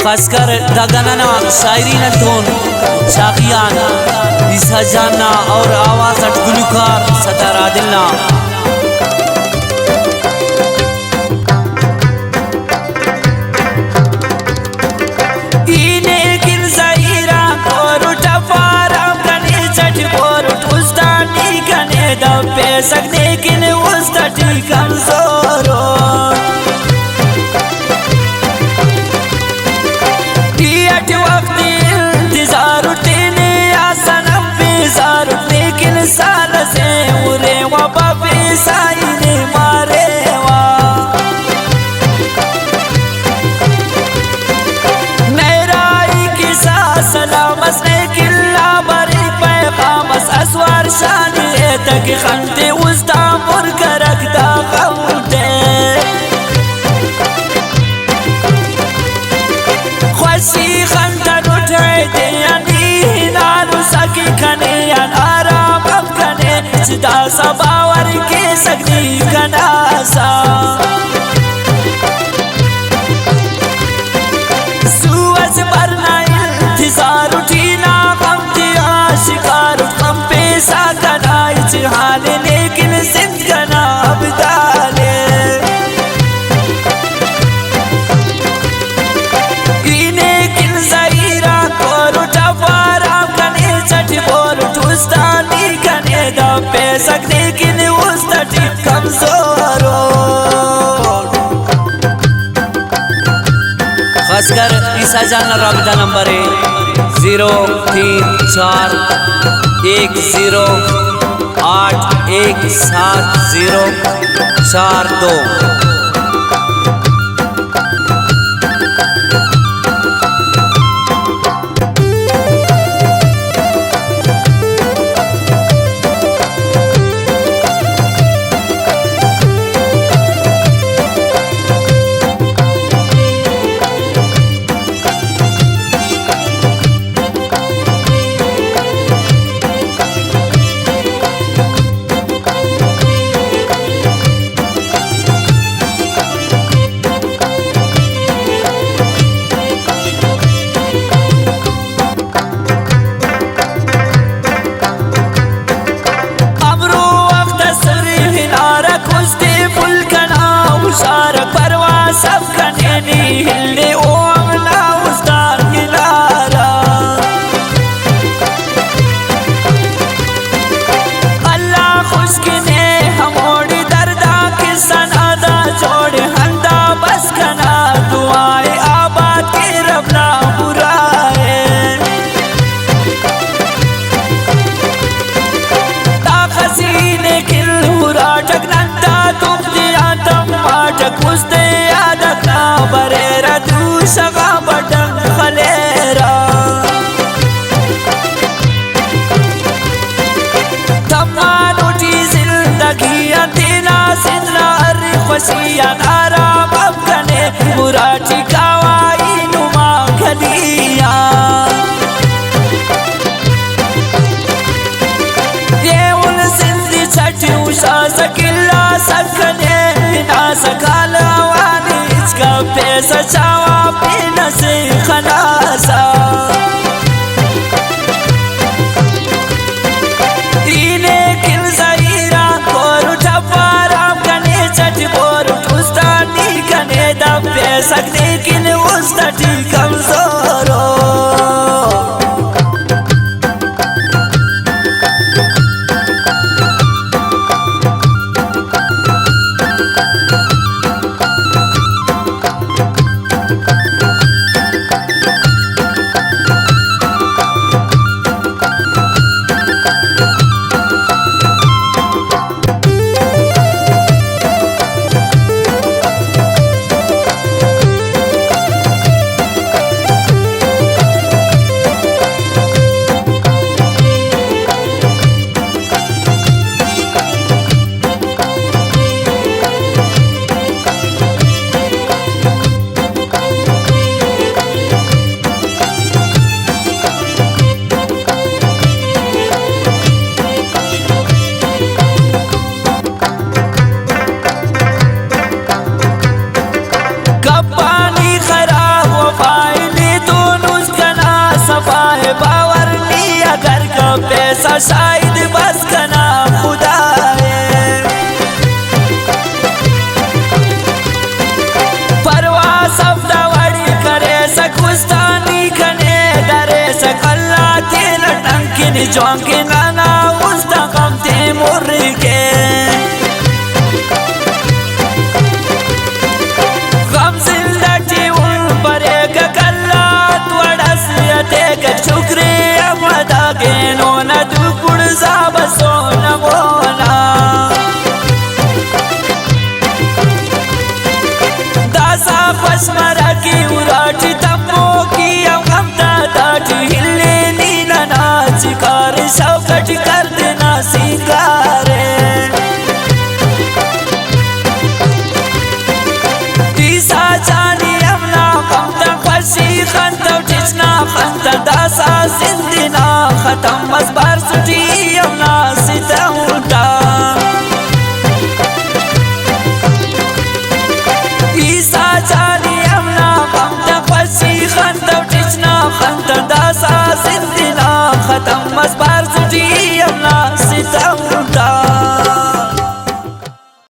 खासकर दगनना शायरीन धोन शाकियान ईसा जानना और आवाज गुलकार सतार आदिलना सकने किन उस्तटी कमजोरो टियट वक्त इंतजार उठने आसनम बेजार लेकिन साल से उरे वबा बेसाई ने मारे वा मेराई की सलामत ने किल्ला बरी पैगाम असवार शानी तक खंते उस्ता मुरकरक दा खंते खुशी खंतन उठे दे यानी नानु सकी खने या आराम अब खने चिदा सबावर के सकती कनासा सुअज बरना इंतजार उठीना गम दिया शिकार गम पेशा हाल लेकिन सिंध का नाम डाले इन्हें किन ज़हीरा को रुटावारा कने चट बोल ठुस्तानी कने दा पे सकने किन उस्तटी कमजोरो खासकर ईसा जानना राबिता नंबर है 03410817042। कुस्ते यादना बरेरा तू सगा बटन खलेरा तमान उठी जिंदगी अंतिना सिंदना अरे खुशियां आराम अब कने मुराठी कावाई नुमा खलिया ये उन सिंधी छठी उषा सकिल्ला सकने ना सकाल वानी इसका पैसा चावा पीना से खलासा इन्हें किन ज़हीरा कोर उठावारा कने चट बोर उस्तानी कने दा पैसा लेकिन उस्तटी कमजोरो شاید بس کنم خدایه پرواز افتا وڑی کرے سکوستانی کنے درے سک اللہ تیل ٹنکن جوانکن نانا مستقم تے مر کے غم زندگی ان پرے ککلات وڑسیتے کر شکری امدا گینو ندو پڑزا بسونا مونا داسا پشمرا کی اراٹی تمو کی ام غمتا داٹی ہلے نینا ناچکار شوکٹ کر دینا سنگارے دیسا جانی امنا غمتا خوشی خنتا ٹچنا خنتا داسا زندنا ختم مزبار سٹی امنا ستا اٹھا ایسا جانی امنا غمتا خوشی خنتا ٹچنا خنتا داسا زندنا ختم مزبار